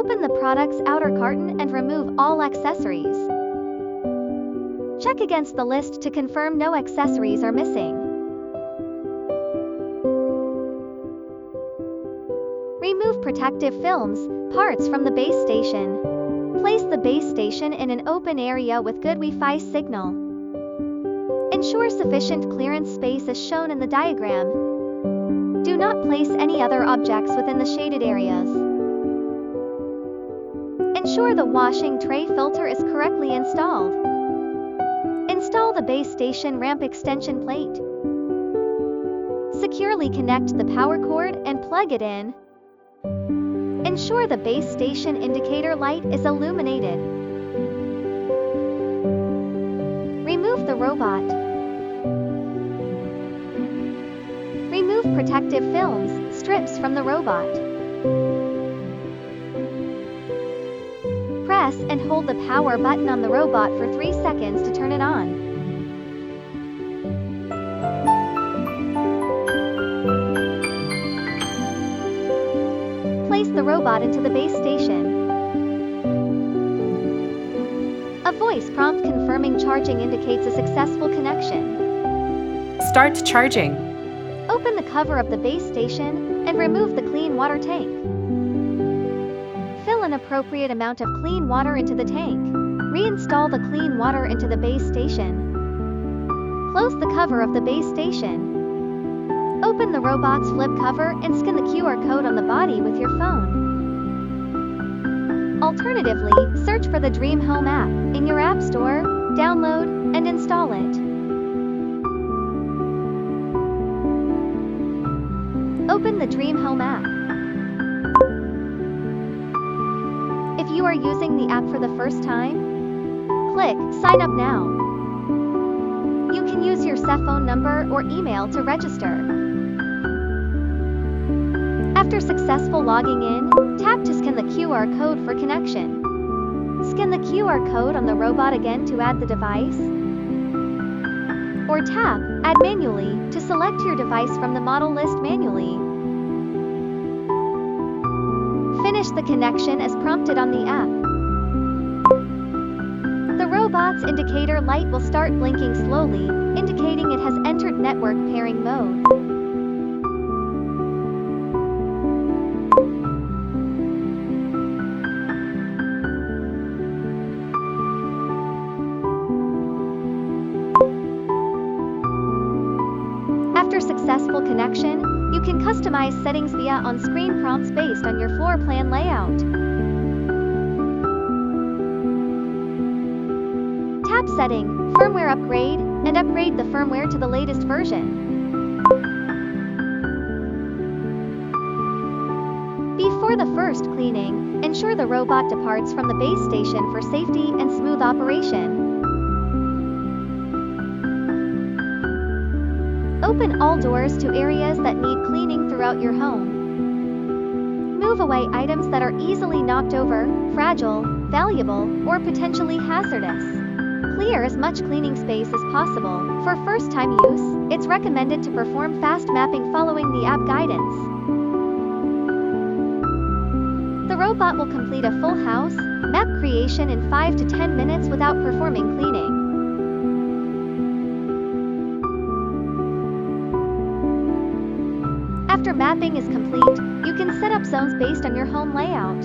Open the product's outer carton and remove all accessories. Check against the list to confirm no accessories are missing. Remove protective films, parts from the base station. Place the base station in an open area with good Wi-Fi signal. Ensure sufficient clearance space as shown in the diagram. Do not place any other objects within the shaded areas. Ensure the washing tray filter is correctly installed. Install the base station ramp extension plate. Securely connect the power cord and plug it in. Ensure the base station indicator light is illuminated. Remove the robot. Remove protective films, strips from the robot. Press and hold the power button on the robot for 3 seconds to turn it on. Place the robot into the base station. A voice prompt confirming charging indicates a successful connection. Start charging. Open the cover of the base station and remove the clean water tank. Fill an appropriate amount of clean water into the tank. Reinstall the clean water into the base station. Close the cover of the base station. Open the robot's flip cover and scan the QR code on the body with your phone. Alternatively, search for the Dreame Home app in your app store, download, and install it. Open the Dreame Home app. If you are using the app for the first time, click Sign Up Now. You can use your cell phone number or email to register. After successful logging in, tap to scan the QR code for connection. Scan the QR code on the robot again to add the device. Or tap Add Manually to select your device from the model list manually. Finish the connection as prompted on the app. The robot's indicator light will start blinking slowly, indicating it has entered network pairing mode. After successful connection, you can customize settings via on-screen prompts based on your floor plan layout. Tap Setting, Firmware Upgrade, and upgrade the firmware to the latest version. Before the first cleaning, ensure the robot departs from the base station for safety and smooth operation. Open all doors to areas that need cleaning throughout your home. Move away items that are easily knocked over, fragile, valuable, or potentially hazardous. Clear as much cleaning space as possible. For first-time use, it's recommended to perform fast mapping following the app guidance. The robot will complete a full house map creation in 5 to 10 minutes without performing cleaning. After mapping is complete, you can set up zones based on your home layout.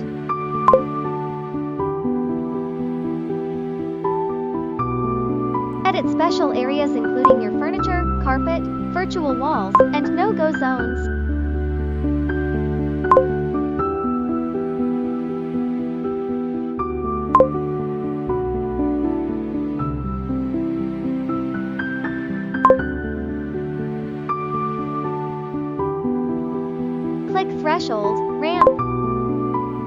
Edit special areas including your furniture, carpet, virtual walls, and no-go zones. Click Threshold, Ramp.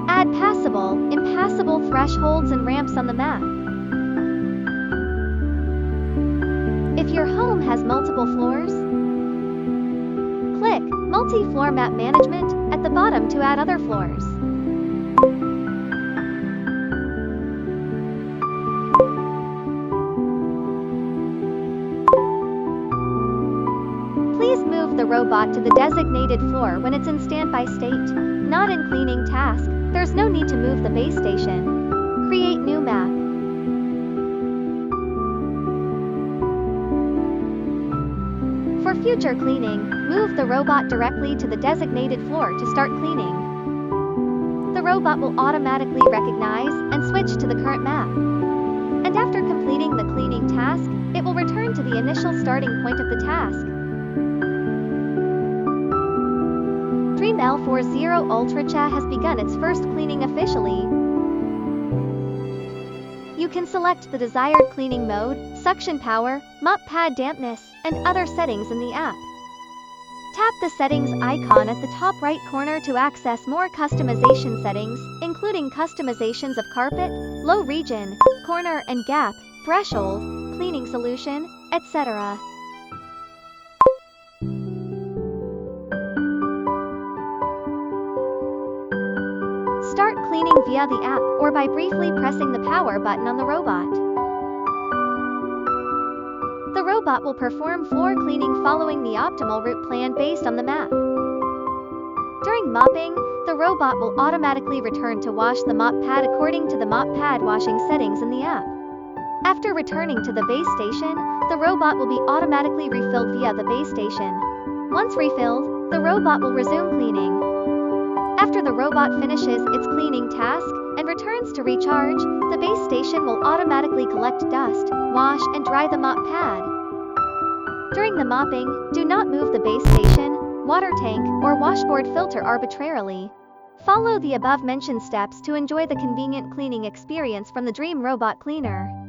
Add passable, impassable thresholds and ramps on the map. If your home has multiple floors, click Multi-Floor Map Management at the bottom to add other floors. Please move the robot to the designated floor when it's in standby state, not in cleaning task. There's no need to move the base station. Create new map. For future cleaning, move the robot directly to the designated floor to start cleaning. The robot will automatically recognize and switch to the current map. And after completing the cleaning task, it will return to the initial starting point of the task. Dreame L40 Ultra has begun its first cleaning officially. You can select the desired cleaning mode, suction power, mop pad dampness, and other settings in the app. Tap the settings icon at the top right corner to access more customization settings, including customizations of carpet, low region, corner and gap, threshold, cleaning solution, etc. Start cleaning via the app or by briefly pressing the power button on the robot. The robot will perform floor cleaning following the optimal route plan based on the map. During mopping, the robot will automatically return to wash the mop pad according to the mop pad washing settings in the app. After returning to the base station, the robot will be automatically refilled via the base station. Once refilled, the robot will resume cleaning. After the robot finishes its cleaning task and returns to recharge, the base station will automatically collect dust, wash and dry the mop pad. During the mopping, do not move the base station, water tank, or washboard filter arbitrarily. Follow the above-mentioned steps to enjoy the convenient cleaning experience from the Dreame Robot Cleaner.